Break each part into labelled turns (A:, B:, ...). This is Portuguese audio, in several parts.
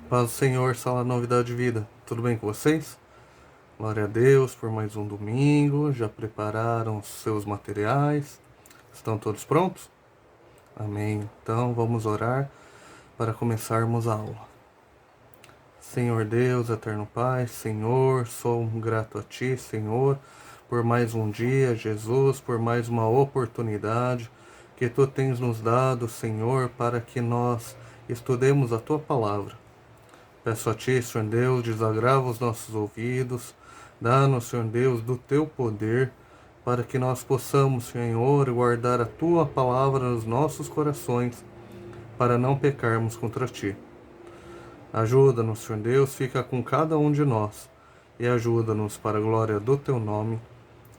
A: Paz do Senhor, sala Novidade de Vida. Tudo bem com vocês? Glória a Deus por mais um domingo. Já prepararam os seus materiais? Estão todos prontos? Amém. Então vamos orar para começarmos a aula. Senhor Deus, eterno Pai, Senhor, sou grato a Ti, Senhor, por mais um dia, Jesus, por mais uma oportunidade que Tu tens nos dado, Senhor, para que nós estudemos a Tua palavra. Peço a Ti, Senhor Deus, desagrava os nossos ouvidos, dá-nos, Senhor Deus, do Teu poder, para que nós possamos, Senhor, guardar a Tua palavra nos nossos corações, para não pecarmos contra Ti. Ajuda-nos, Senhor Deus, fica com cada um de nós, e ajuda-nos para a glória do Teu nome.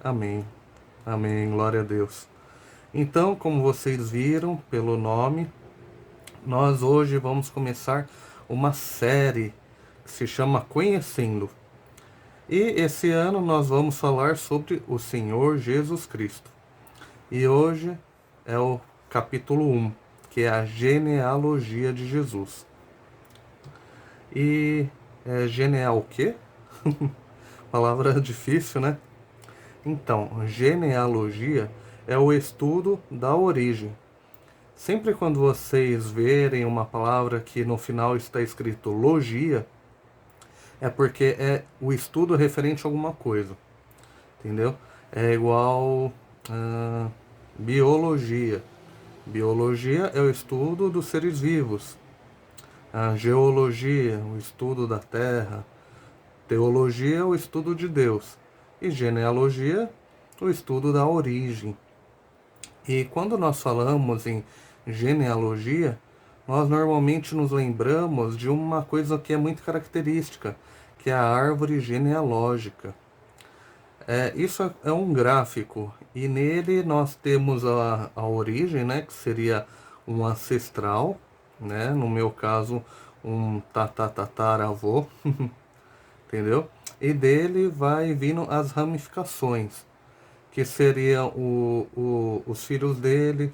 A: Amém. Amém. Glória a Deus. Então, como vocês viram pelo nome, nós hoje vamos começar uma série que se chama Conhecendo. E esse ano nós vamos falar sobre o Senhor Jesus Cristo. E hoje é o capítulo 1, que é a genealogia de Jesus. E geneal o quê? Palavra difícil, né? Então, genealogia é o estudo da origem. Sempre quando vocês verem uma palavra que no final está escrito logia, é porque é o estudo referente a alguma coisa, entendeu? É igual biologia. Biologia é o estudo dos seres vivos. A geologia, o estudo da terra. Teologia é o estudo de Deus. E genealogia, o estudo da origem. E quando nós falamos em genealogia, nós normalmente nos lembramos de uma coisa que é muito característica, que é a árvore genealógica. Isso é um gráfico, e nele nós temos a origem, né, que seria um ancestral, né, no meu caso, um tataravô, entendeu? E dele vai vindo as ramificações, que seriam os filhos dele.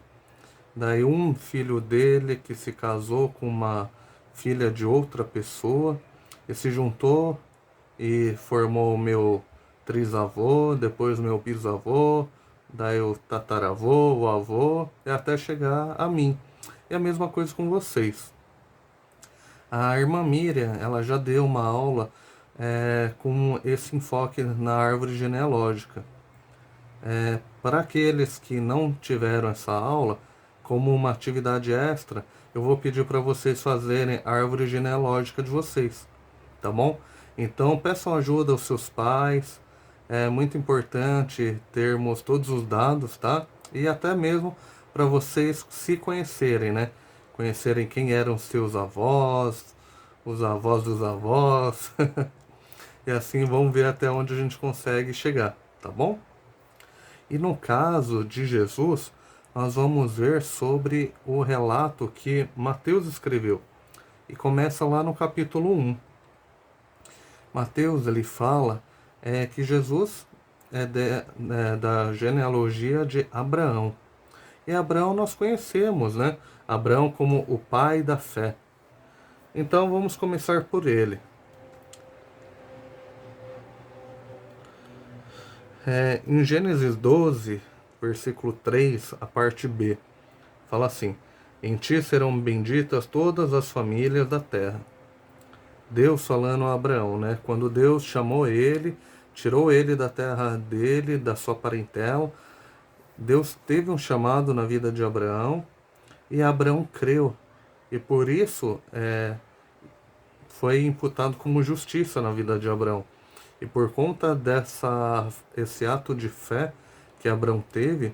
A: Daí um filho dele que se casou com uma filha de outra pessoa e se juntou e formou o meu trisavô, depois o meu bisavô, daí o tataravô, o avô, e até chegar a mim. E a mesma coisa com vocês. A irmã Miriam, ela já deu uma aula com esse enfoque na árvore genealógica. Para aqueles que não tiveram essa aula, como uma atividade extra, eu vou pedir para vocês fazerem a árvore genealógica de vocês, tá bom? Então peçam ajuda aos seus pais, é muito importante termos todos os dados, tá? E até mesmo para vocês se conhecerem, né? Conhecerem quem eram seus avós, os avós dos avós, e assim vamos ver até onde a gente consegue chegar, tá bom? E no caso de Jesus, nós vamos ver sobre o relato que Mateus escreveu. E começa lá no capítulo 1. Mateus ele fala que Jesus é da genealogia de Abraão. E Abraão nós conhecemos, né? Abraão como o pai da fé. Então vamos começar por ele. Em Gênesis 12, versículo 3, a parte B, fala assim: Em ti serão benditas todas as famílias da terra. Deus falando a Abraão, né? Quando Deus chamou ele, tirou ele da terra dele, da sua parentela, Deus teve um chamado na vida de Abraão e Abraão creu. E por isso foi imputado como justiça na vida de Abraão. E por conta esse ato de fé que Abraão teve,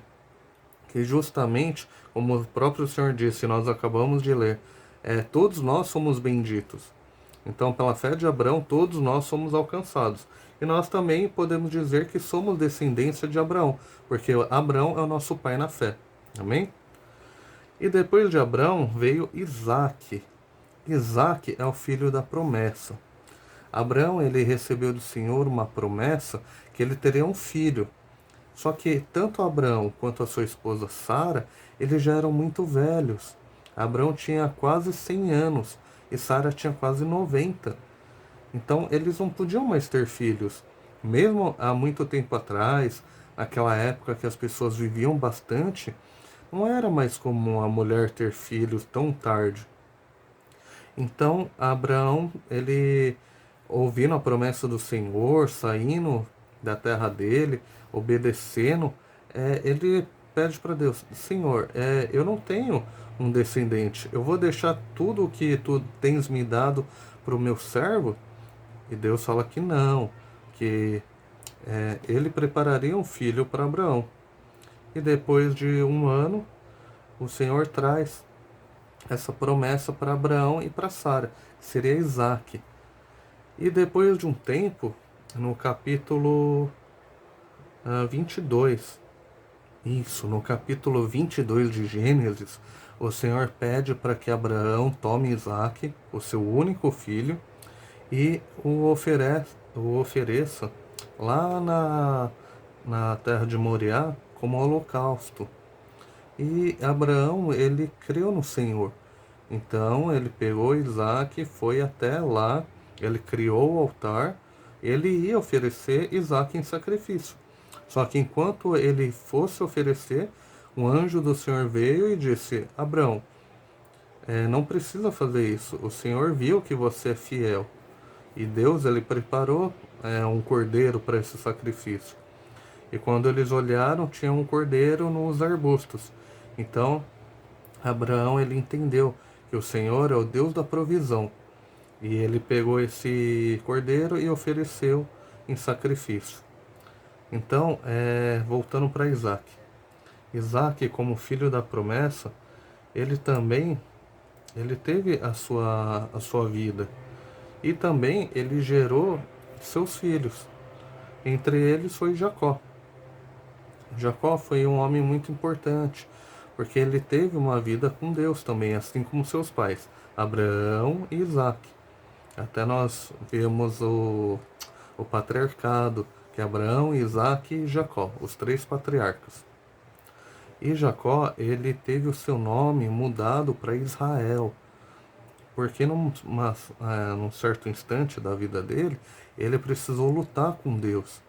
A: que justamente, como o próprio Senhor disse, nós acabamos de ler, todos nós somos benditos. Então, pela fé de Abraão, todos nós somos alcançados. E nós também podemos dizer que somos descendência de Abraão, porque Abraão é o nosso pai na fé. Amém? E depois de Abraão veio Isaque. Isaque é o filho da promessa. Abraão ele recebeu do Senhor uma promessa que ele teria um filho. Só que tanto Abraão quanto a sua esposa Sara, eles já eram muito velhos. Abraão tinha quase 100 anos e Sara tinha quase 90. Então eles não podiam mais ter filhos. Mesmo há muito tempo atrás, naquela época que as pessoas viviam bastante, não era mais comum a mulher ter filhos tão tarde. Então Abraão, ele ouvindo a promessa do Senhor, saindo da terra dele, obedecendo, ele pede para Deus: Senhor, eu não tenho um descendente, eu vou deixar tudo o que tu tens me dado para o meu servo? E Deus fala que não, que ele prepararia um filho para Abraão. E depois de um ano, o Senhor traz essa promessa para Abraão e para Sara, que seria Isaac. E depois de um tempo, no capítulo 22, no capítulo 22 de Gênesis, o Senhor pede para que Abraão tome Isaac, o seu único filho, e o ofereça lá na terra de Moriá como holocausto. E Abraão, ele creu no Senhor. Então ele pegou Isaac e foi até lá, ele criou o altar, ele ia oferecer Isaac em sacrifício. Só que enquanto ele fosse oferecer, um anjo do Senhor veio e disse: Abraão, não precisa fazer isso, o Senhor viu que você é fiel. E Deus, ele preparou um cordeiro para esse sacrifício. E quando eles olharam, tinha um cordeiro nos arbustos. Então Abraão, ele entendeu que o Senhor é o Deus da provisão. E ele pegou esse cordeiro e ofereceu em sacrifício. Então, voltando para Isaac. Isaac, como filho da promessa, ele também teve a sua vida. E também ele gerou seus filhos. Entre eles foi Jacó. Jacó foi um homem muito importante, porque ele teve uma vida com Deus também, assim como seus pais, Abraão e Isaac. Até nós vemos o patriarcado, que é Abraão, Isaac e Jacó, os três patriarcas. E Jacó, ele teve o seu nome mudado para Israel, porque num certo instante da vida dele, ele precisou lutar com Deus.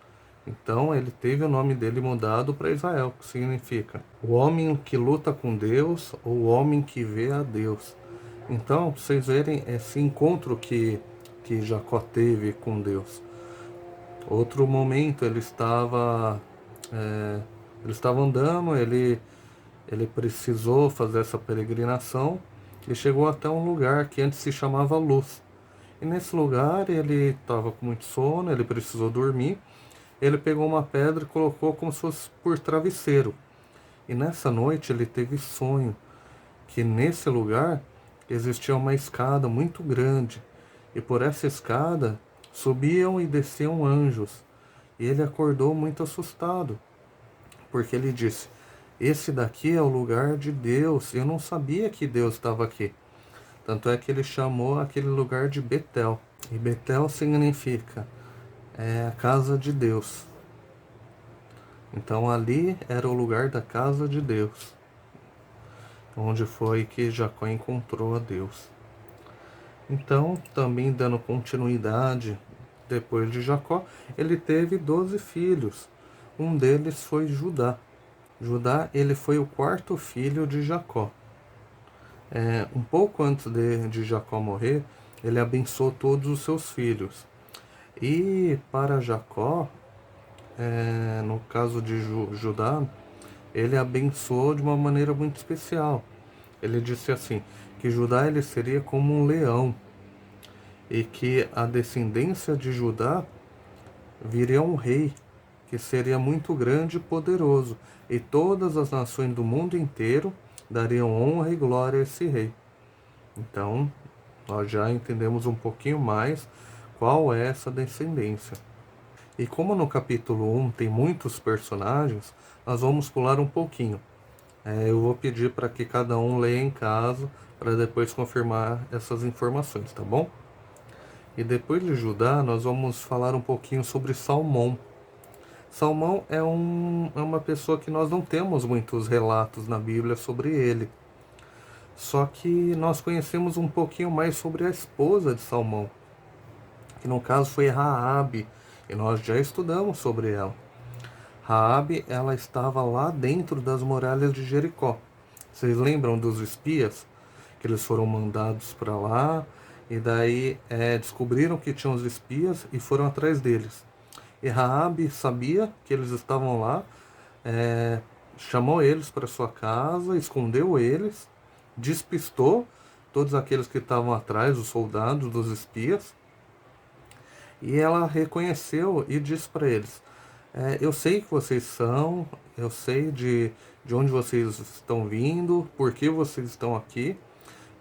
A: Então ele teve o nome dele mudado para Israel, que significa o homem que luta com Deus ou o homem que vê a Deus. Então, pra vocês verem esse encontro que Jacó teve com Deus. Outro momento ele estava andando, ele precisou fazer essa peregrinação e chegou até um lugar que antes se chamava Luz. E nesse lugar ele estava com muito sono, ele precisou dormir. Ele pegou uma pedra e colocou como se fosse por travesseiro. E nessa noite ele teve sonho que nesse lugar existia uma escada muito grande. E por essa escada subiam e desciam anjos. E ele acordou muito assustado, porque ele disse: esse daqui é o lugar de Deus. Eu não sabia que Deus estava aqui. Tanto é que ele chamou aquele lugar de Betel. E Betel significa a casa de Deus. Então ali era o lugar da casa de Deus, onde foi que Jacó encontrou a Deus. Então, também dando continuidade, depois de Jacó, ele teve 12 filhos. Um deles foi Judá. Judá, ele foi o quarto filho de Jacó. Um pouco antes de Jacó morrer, ele abençoou todos os seus filhos. E para Jacó, no caso de Judá, ele abençoou de uma maneira muito especial. Ele disse assim, que Judá ele seria como um leão, e que a descendência de Judá viria um rei, que seria muito grande e poderoso, e todas as nações do mundo inteiro dariam honra e glória a esse rei. Então, nós já entendemos um pouquinho mais qual é essa descendência. E como no capítulo 1 tem muitos personagens, nós vamos pular um pouquinho. Eu vou pedir para que cada um leia em casa, para depois confirmar essas informações, tá bom? E depois de Judá, nós vamos falar um pouquinho sobre Salmão. Salmão é uma pessoa que nós não temos muitos relatos na Bíblia sobre ele. Só que nós conhecemos um pouquinho mais sobre a esposa de Salmão, que no caso foi Raabe, e nós já estudamos sobre ela. Raabe, ela estava lá dentro das muralhas de Jericó. Vocês lembram dos espias? Que eles foram mandados para lá, e daí descobriram que tinham os espias e foram atrás deles. E Raabe sabia que eles estavam lá, chamou eles para sua casa, escondeu eles, despistou todos aqueles que estavam atrás, os soldados, dos espias, e ela reconheceu e disse para eles: eu sei que vocês são, eu sei de onde vocês estão vindo, por que vocês estão aqui.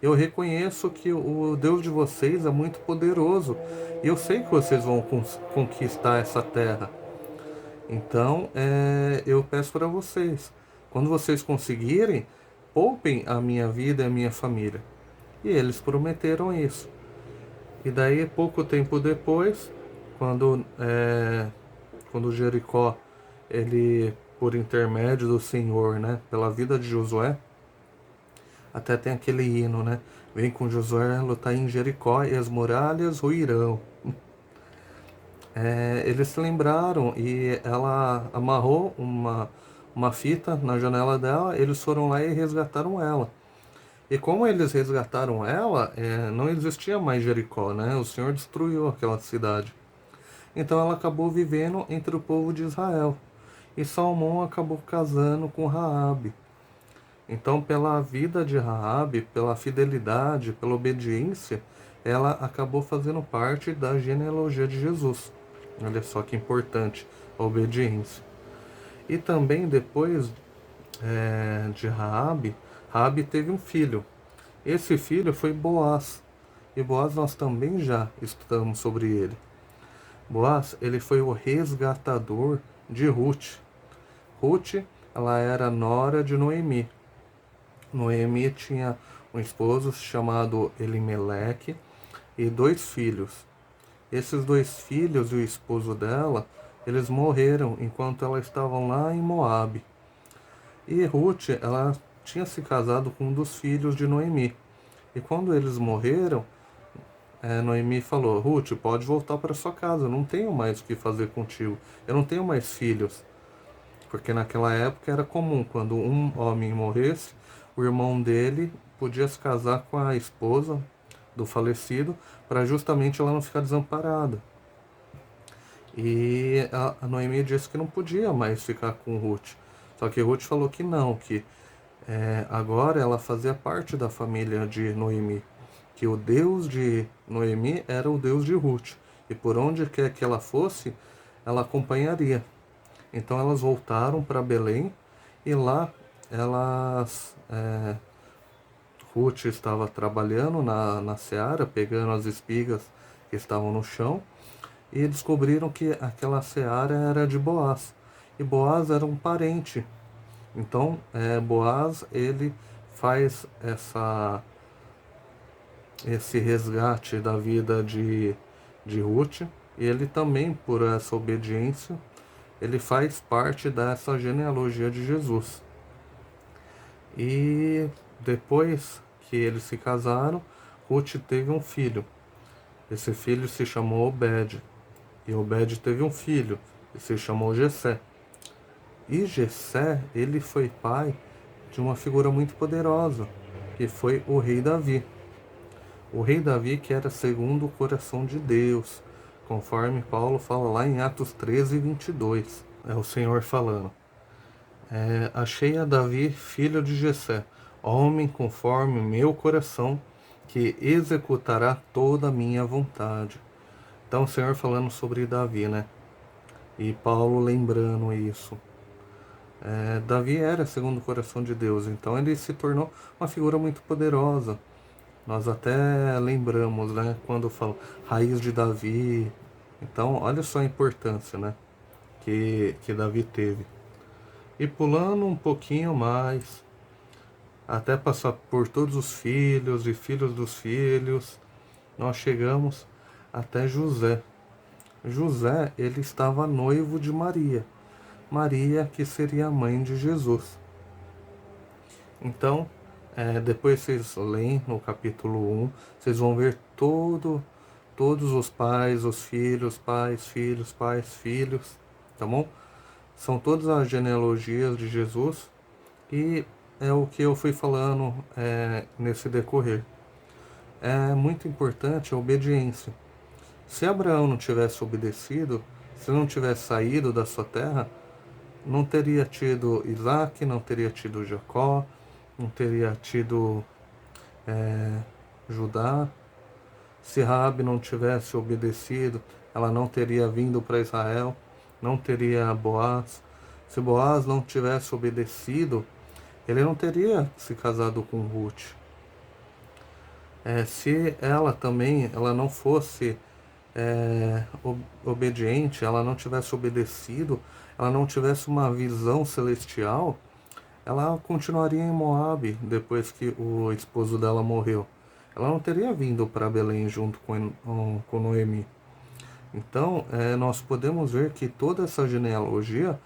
A: Eu reconheço que o Deus de vocês é muito poderoso. E eu sei que vocês vão conquistar essa terra. Então, eu peço para vocês, quando vocês conseguirem, poupem a minha vida e a minha família. E eles prometeram isso. E daí, pouco tempo depois, quando Jericó, ele, por intermédio do Senhor, né, pela vida de Josué, até tem aquele hino, né? Vem com Josué lutar em Jericó e as muralhas ruirão. Eles se lembraram e ela amarrou uma fita na janela dela, eles foram lá e resgataram ela. E como eles resgataram ela, não existia mais Jericó, né? O Senhor destruiu aquela cidade. Então ela acabou vivendo entre o povo de Israel. E Salmão acabou casando com Raabe. Então, pela vida de Raabe, pela fidelidade, pela obediência, ela acabou fazendo parte da genealogia de Jesus. Olha só que importante a obediência. E também depois de Raabe, Raabe teve um filho. Esse filho foi Boaz. E Boaz nós também já estudamos sobre ele. Boaz, ele foi o resgatador de Ruth. Ruth, ela era nora de Noemi. Noemi tinha um esposo chamado Elimeleque e 2 filhos. Esses 2 filhos e o esposo dela, eles morreram enquanto elas estavam lá em Moabe. E Ruth, ela tinha se casado com um dos filhos de Noemi. E quando eles morreram, Noemi falou: Ruth, pode voltar para sua casa, eu não tenho mais o que fazer contigo, eu não tenho mais filhos. Porque naquela época era comum, quando um homem morresse, o irmão dele podia se casar com a esposa do falecido para justamente ela não ficar desamparada. E a Noemi disse que não podia mais ficar com Ruth. Só que Ruth falou que não, que agora ela fazia parte da família de Noemi. Que o Deus de Noemi era o Deus de Ruth. E por onde quer que ela fosse, ela acompanharia. Então elas voltaram para Belém e lá Ruth estava trabalhando na seara, pegando as espigas que estavam no chão, e descobriram que aquela seara era de Boaz. E Boaz era um parente. Então Boaz, ele faz esse resgate da vida de Ruth, e ele também, por essa obediência, ele faz parte dessa genealogia de Jesus. E depois que eles se casaram, Ruth teve um filho. Esse filho se chamou Obed. E Obed teve um filho, e se chamou Jessé. E Jessé, ele foi pai de uma figura muito poderosa, que foi o rei Davi. O rei Davi, que era segundo o coração de Deus, conforme Paulo fala lá em Atos 13, 22. É o Senhor falando: achei a Davi, filho de Jessé, homem conforme o meu coração, que executará toda a minha vontade. Então o Senhor falando sobre Davi, né? E Paulo lembrando isso. Davi era segundo o coração de Deus, então ele se tornou uma figura muito poderosa. Nós até lembramos, né, quando fala raiz de Davi. Então, olha só a importância, né, que Davi teve. E pulando um pouquinho mais, até passar por todos os filhos e filhos dos filhos, nós chegamos até José. José, ele estava noivo de Maria. Maria, que seria a mãe de Jesus. Então, Depois vocês leem no capítulo 1, vocês vão ver todos os pais, os filhos, pais, filhos, pais, filhos, tá bom? São todas as genealogias de Jesus e é o que eu fui falando nesse decorrer. É muito importante a obediência. Se Abraão não tivesse obedecido, se não tivesse saído da sua terra, não teria tido Isaac, não teria tido Jacó, não teria tido Judá. Se Raabe não tivesse obedecido, ela não teria vindo para Israel, não teria Boaz. Se Boaz não tivesse obedecido, ele não teria se casado com Ruth. Se ela também, ela não fosse obediente, ela não tivesse obedecido, ela não tivesse uma visão celestial, ela continuaria em Moabe depois que o esposo dela morreu. Ela não teria vindo para Belém junto com Noemi. Então, nós podemos ver que toda essa genealogia,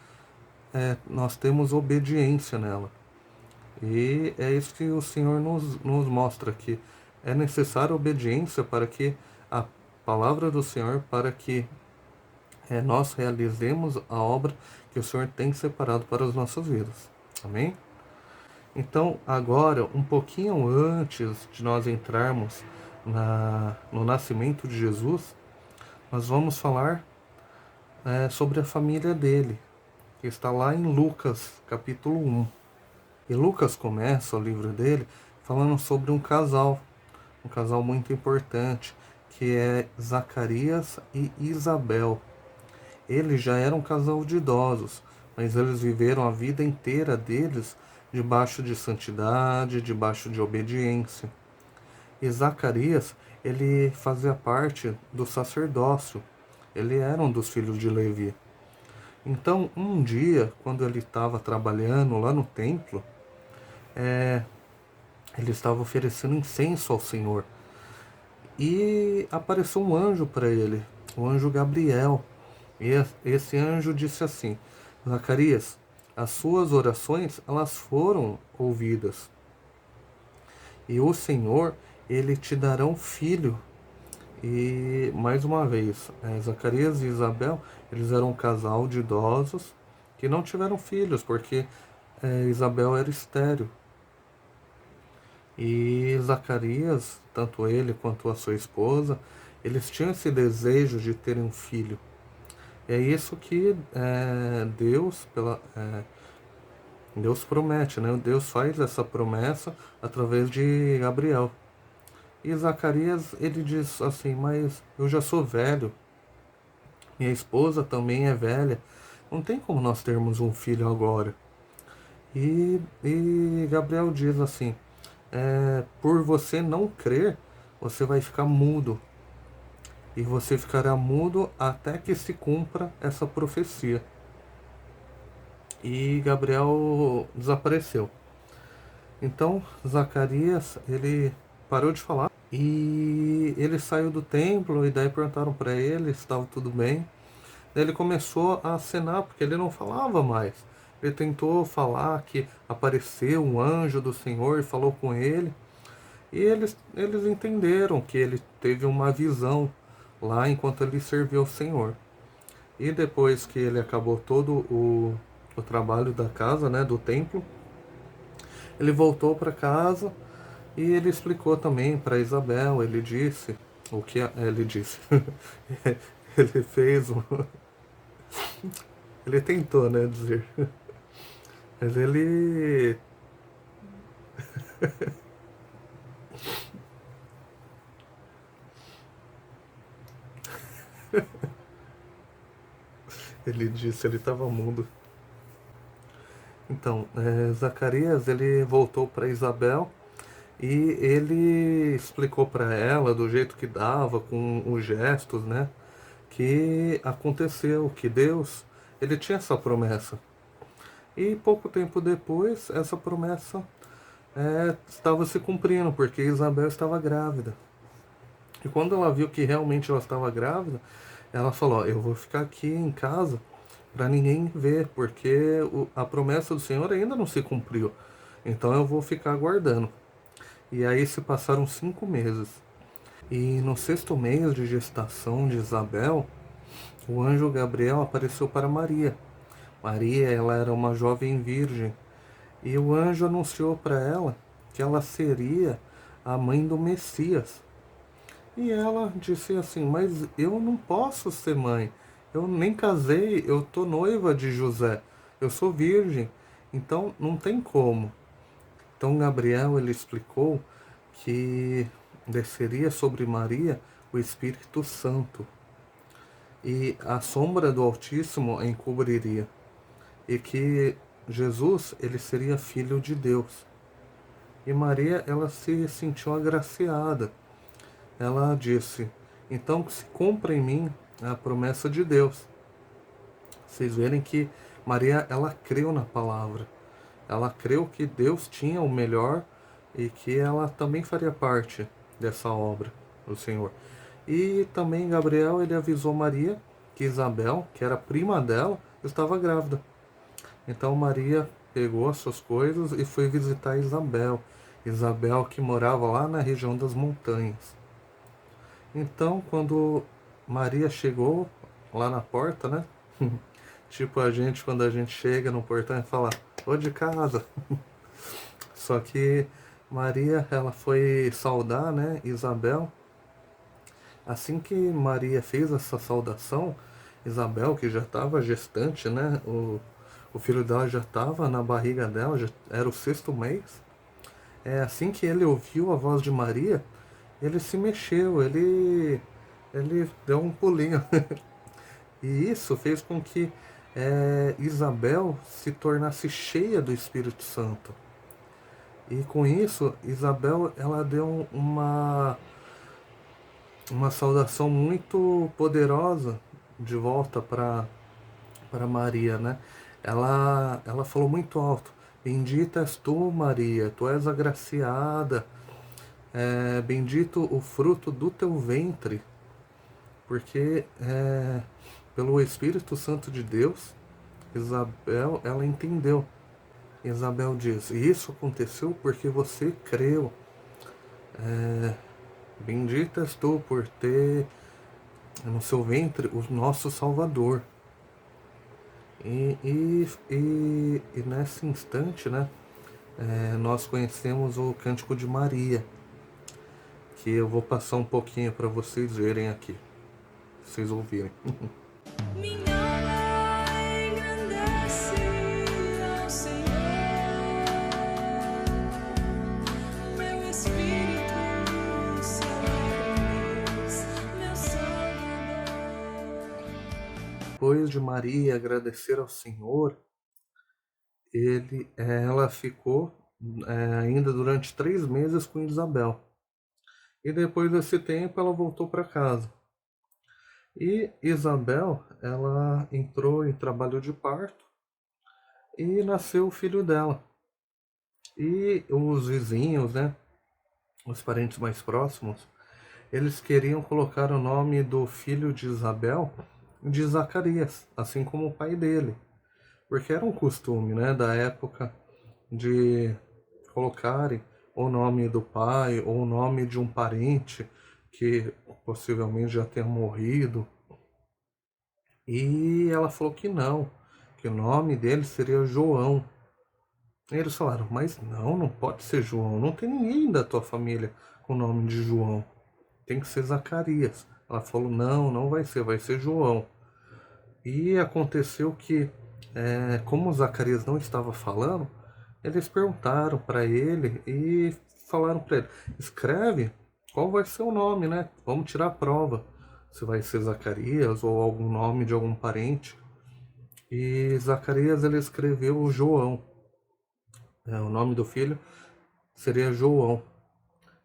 A: nós temos obediência nela. E é isso que o Senhor nos mostra, que é necessária obediência para que a palavra do Senhor, para que nós realizemos a obra que o Senhor tem separado para as nossas vidas. Amém? Então, agora, um pouquinho antes de nós entrarmos no nascimento de Jesus, nós vamos falar sobre a família dele, que está lá em Lucas, capítulo 1. E Lucas começa o livro dele falando sobre um casal muito importante, que é Zacarias e Isabel. Eles já eram um casal de idosos, mas eles viveram a vida inteira deles debaixo de santidade, debaixo de obediência. E Zacarias, ele fazia parte do sacerdócio. Ele era um dos filhos de Levi. Então, um dia, quando ele estava trabalhando lá no templo, ele estava oferecendo incenso ao Senhor. E apareceu um anjo para ele, o anjo Gabriel. E esse anjo disse assim: Zacarias, as suas orações, elas foram ouvidas. E o Senhor, ele te dará um filho. E, mais uma vez, Zacarias e Isabel, eles eram um casal de idosos que não tiveram filhos, porque Isabel era estéril. E Zacarias, tanto ele quanto a sua esposa, eles tinham esse desejo de terem um filho. É isso que Deus promete, né? Deus faz essa promessa através de Gabriel. E Zacarias, ele diz assim: mas eu já sou velho, minha esposa também é velha, não tem como nós termos um filho agora. E Gabriel diz assim: por você não crer, você vai ficar mudo. E você ficará mudo até que se cumpra essa profecia. E Gabriel desapareceu. Então Zacarias, ele parou de falar e ele saiu do templo, e daí perguntaram para ele se estava tudo bem. Daí ele começou a acenar, porque ele não falava mais. Ele tentou falar que apareceu um anjo do Senhor e falou com ele. E eles entenderam que ele teve uma visão lá enquanto ele serviu ao Senhor. E depois que ele acabou todo o trabalho da casa, né, do templo, ele voltou para casa e ele explicou também para Isabel. Ele disse o que ele disse. Ele fez um... Ele tentou, né, dizer. Mas ele... Ele disse, ele estava mudo. Então, Zacarias, ele voltou para Isabel e ele explicou para ela, do jeito que dava, com os gestos, né, que aconteceu, que Deus, ele tinha essa promessa. E pouco tempo depois, essa promessa estava se cumprindo, porque Isabel estava grávida. E quando ela viu que realmente ela estava grávida, ela falou: eu vou ficar aqui em casa para ninguém ver, porque a promessa do Senhor ainda não se cumpriu. Então eu vou ficar aguardando. E aí se passaram 5 meses. E no 6º mês de gestação de Isabel, o anjo Gabriel apareceu para Maria. Maria, ela era uma jovem virgem. E o anjo anunciou para ela que ela seria a mãe do Messias. E ela disse assim: mas eu não posso ser mãe. Eu nem casei, eu tô noiva de José. Eu sou virgem. Então não tem como. Então Gabriel ele explicou que desceria sobre Maria o Espírito Santo e a sombra do Altíssimo a encobriria e que Jesus ele seria filho de Deus. E Maria ela se sentiu agraciada. Ela disse: então que se cumpra em mim a promessa de Deus. Vocês verem que Maria ela creu na palavra. Ela creu que Deus tinha o melhor e que ela também faria parte dessa obra do Senhor. E também Gabriel ele avisou Maria que Isabel, que era prima dela, estava grávida. Então Maria pegou as suas coisas e foi visitar Isabel. Isabel que morava lá na região das montanhas. Então quando Maria chegou lá na porta, né? Tipo a gente quando a gente chega no portão e fala: "Ô de casa". Só que Maria, ela foi saudar, né, Isabel. Assim que Maria fez essa saudação, Isabel, que já estava gestante, né, o filho dela já estava na barriga dela, já era o 6º mês. Assim que ele ouviu a voz de Maria, ele se mexeu, ele deu um pulinho. E isso fez com que Isabel se tornasse cheia do Espírito Santo. E com isso, Isabel ela deu uma saudação muito poderosa de volta para Maria, né? Ela falou muito alto: bendita és tu, Maria, tu és agraciada, bendito o fruto do teu ventre, porque pelo Espírito Santo de Deus, Isabel ela entendeu. Isabel diz: isso aconteceu porque você creu. Bendita és tu por ter no seu ventre o nosso Salvador. E nesse instante, né, nós conhecemos o Cântico de Maria, que eu vou passar um pouquinho para vocês verem aqui, vocês ouvirem.
B: Minha alma engrandece ao Senhor, meu espírito se alegra em Deus, meu Salvador.
A: Depois de Maria agradecer ao Senhor, ela ficou ainda durante 3 meses com Isabel. E depois desse tempo ela voltou para casa. E Isabel, ela entrou em trabalho de parto e nasceu o filho dela. E os vizinhos, né, os parentes mais próximos, eles queriam colocar o nome do filho de Isabel de Zacarias, assim como o pai dele. Porque era um costume, né, da época de colocarem o nome do pai ou o nome de um parente que possivelmente já tenha morrido. E ela falou que não, que o nome dele seria João. E eles falaram: mas não pode ser João, não tem ninguém da tua família com o nome de João, tem que ser Zacarias. Ela falou: não vai ser João. E aconteceu que, como Zacarias não estava falando, eles perguntaram para ele e falaram para ele: escreve qual vai ser o nome, né? Vamos tirar a prova. Se vai ser Zacarias ou algum nome de algum parente. E Zacarias ele escreveu João. O nome do filho seria João.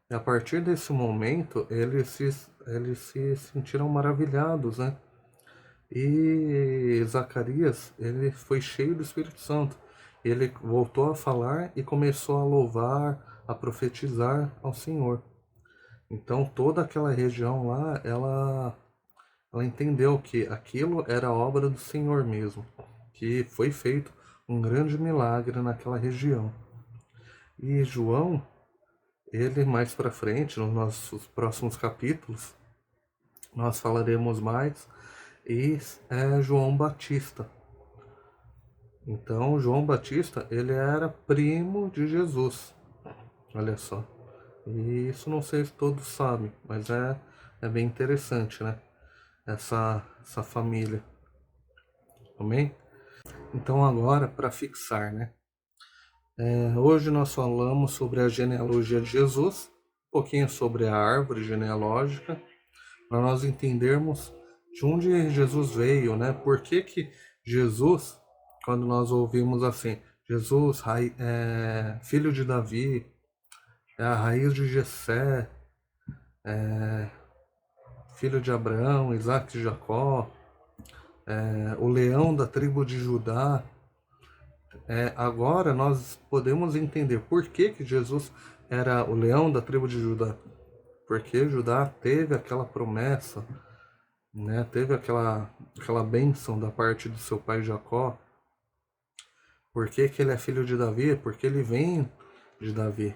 A: E a partir desse momento eles se sentiram maravilhados, né? E Zacarias, ele foi cheio do Espírito Santo. Ele voltou a falar e começou a louvar, a profetizar ao Senhor. Então toda aquela região lá, ela entendeu que aquilo era obra do Senhor mesmo, que foi feito um grande milagre naquela região. E João, ele mais para frente, nos nossos próximos capítulos, nós falaremos mais, e é João Batista. Então, João Batista, ele era primo de Jesus, olha só. E isso não sei se todos sabem, mas é bem interessante, né? Essa família. Amém? Então agora, para fixar, né? Hoje nós falamos sobre a genealogia de Jesus, um pouquinho sobre a árvore genealógica, para nós entendermos de onde Jesus veio, né? Por que Jesus, quando nós ouvimos assim, Jesus, filho de Davi, é a raiz de Jessé, filho de Abraão, Isaac e Jacó, o leão da tribo de Judá. Agora nós podemos entender por que Jesus era o leão da tribo de Judá. Porque Judá teve aquela promessa, né? Teve aquela bênção da parte do seu pai Jacó. Por que ele é filho de Davi? Porque ele vem de Davi,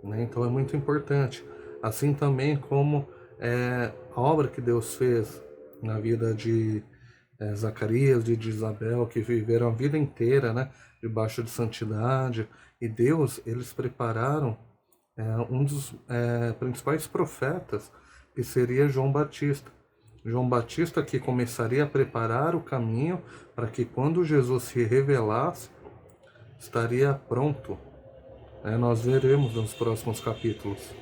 A: né? Então é muito importante. Assim também como a obra que Deus fez na vida de Zacarias, de Isabel, que viveram a vida inteira, né, debaixo de santidade. E Deus, eles prepararam um dos principais profetas, que seria João Batista. João Batista que começaria a preparar o caminho para que quando Jesus se revelasse, estaria pronto. Nós veremos nos próximos capítulos.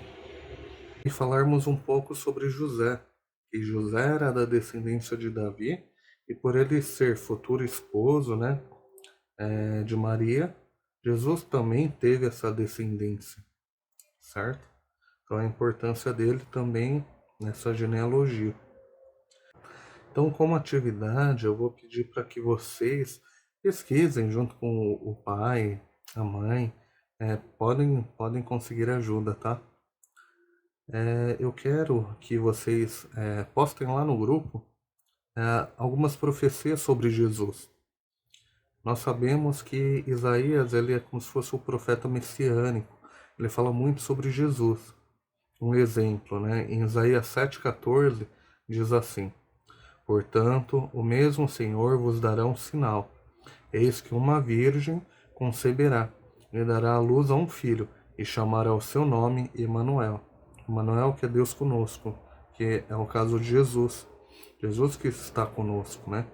A: E falarmos um pouco sobre José. Que José era da descendência de Davi, e por ele ser futuro esposo, né, de Maria, Jesus também teve essa descendência, certo? Então a importância dele também nessa genealogia. Então, como atividade, eu vou pedir para que vocês pesquisem junto com o pai, a mãe, podem conseguir ajuda, tá? Eu quero que vocês postem lá no grupo algumas profecias sobre Jesus. Nós sabemos que Isaías ele é como se fosse o profeta messiânico. Ele fala muito sobre Jesus. Um exemplo, né? Em Isaías 7,14 diz assim: Portanto, o mesmo Senhor vos dará um sinal. Eis que uma virgem conceberá, e dará à luz a um filho, e chamará o seu nome Emanuel. Emanuel, que é Deus conosco, que é o caso de Jesus. Jesus que está conosco, né?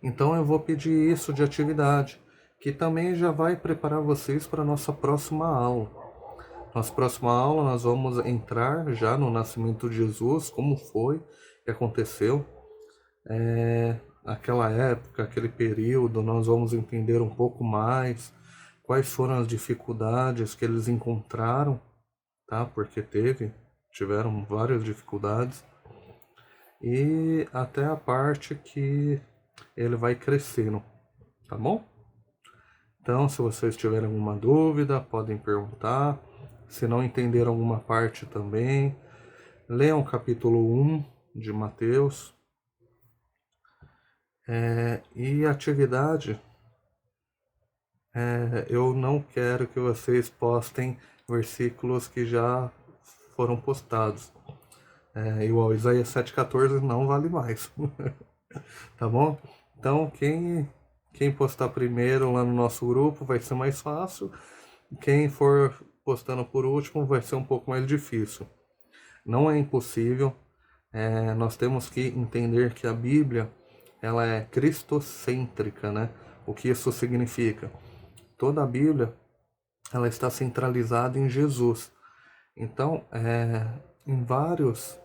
A: Então eu vou pedir isso de atividade, que também já vai preparar vocês para a nossa próxima aula. Nossa próxima aula nós vamos entrar já no nascimento de Jesus, como foi, que aconteceu. Aquela época, aquele período, nós vamos entender um pouco mais quais foram as dificuldades que eles encontraram, tá? Porque tiveram várias dificuldades. E até a parte que ele vai crescendo, tá bom? Então, se vocês tiverem alguma dúvida, podem perguntar. Se não entenderam alguma parte também, leiam o capítulo 1 de Mateus. E atividade, eu não quero que vocês postem versículos que já foram postados. Igual Isaías 7,14 não vale mais. Tá bom? Então, quem postar primeiro lá no nosso grupo vai ser mais fácil. Quem for postando por último vai ser um pouco mais difícil. Não é impossível. Nós temos que entender que a Bíblia ela é cristocêntrica, né? O que isso significa? Toda a Bíblia ela está centralizada em Jesus. Então, em vários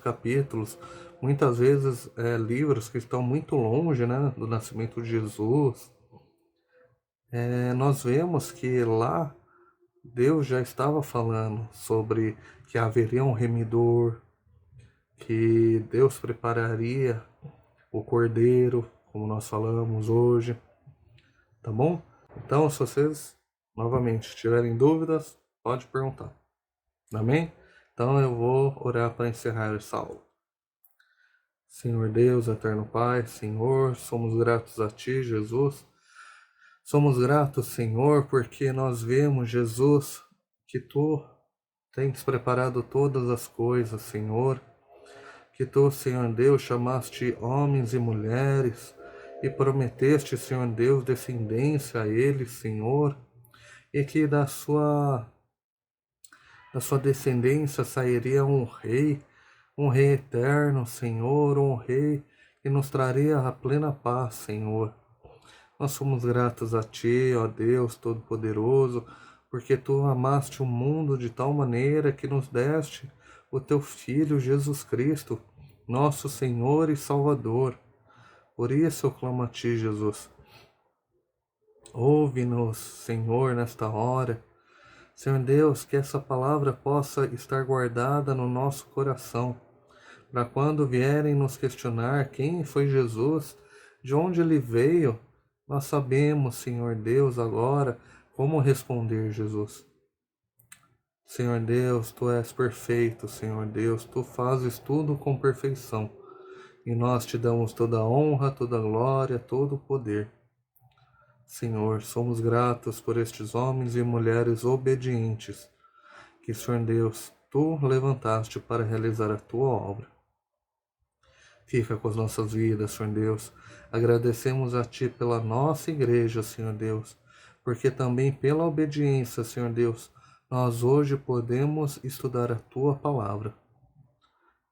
A: capítulos, muitas vezes livros que estão muito longe, né, do nascimento de Jesus, nós vemos que lá Deus já estava falando sobre que haveria um remidor, que Deus prepararia o cordeiro, como nós falamos hoje, tá bom? Então, se vocês novamente tiverem dúvidas, pode perguntar. Amém? Então eu vou orar para encerrar essa aula. Senhor Deus, eterno Pai, Senhor, somos gratos a Ti, Jesus. Somos gratos, Senhor, porque nós vemos, Jesus, que Tu tens preparado todas as coisas, Senhor, que Tu, Senhor Deus, chamaste homens e mulheres e prometeste, Senhor Deus, descendência a eles, Senhor, e que da sua descendência sairia um rei eterno, Senhor, um rei que nos traria a plena paz, Senhor. Nós somos gratos a Ti, ó Deus Todo-Poderoso, porque Tu amaste o mundo de tal maneira que nos deste o Teu Filho Jesus Cristo, nosso Senhor e Salvador. Por isso eu clamo a Ti, Jesus. Ouve-nos, Senhor, nesta hora. Senhor Deus, que essa palavra possa estar guardada no nosso coração, para quando vierem nos questionar quem foi Jesus, de onde ele veio, nós sabemos, Senhor Deus, agora como responder, Jesus. Senhor Deus, Tu és perfeito, Senhor Deus, Tu fazes tudo com perfeição, e nós Te damos toda a honra, toda a glória, todo o poder. Senhor, somos gratos por estes homens e mulheres obedientes, que, Senhor Deus, Tu levantaste para realizar a Tua obra. Fica com as nossas vidas, Senhor Deus. Agradecemos a Ti pela nossa igreja, Senhor Deus, porque também pela obediência, Senhor Deus, nós hoje podemos estudar a Tua palavra.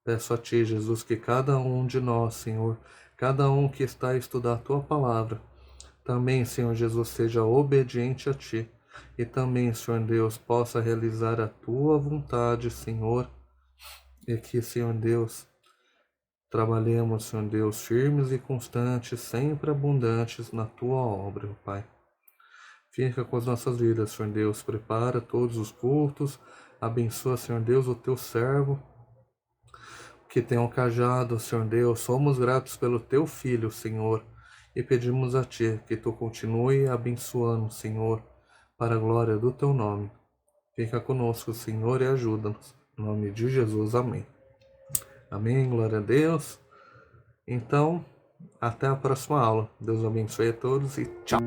A: Peço a Ti, Jesus, que cada um de nós, Senhor, cada um que está a estudar a Tua palavra, também, Senhor Jesus, seja obediente a Ti. E também, Senhor Deus, possa realizar a Tua vontade, Senhor. E que, Senhor Deus, trabalhemos, Senhor Deus, firmes e constantes, sempre abundantes na Tua obra, Pai. Fica com as nossas vidas, Senhor Deus. Prepara todos os cultos. Abençoa, Senhor Deus, o Teu servo que tem um cajado, Senhor Deus. Somos gratos pelo Teu Filho, Senhor. E pedimos a Ti que Tu continue abençoando, Senhor, para a glória do Teu nome. Fica conosco, Senhor, e ajuda-nos. Em nome de Jesus, amém. Amém, glória a Deus. Então, até a próxima aula. Deus abençoe a todos e tchau.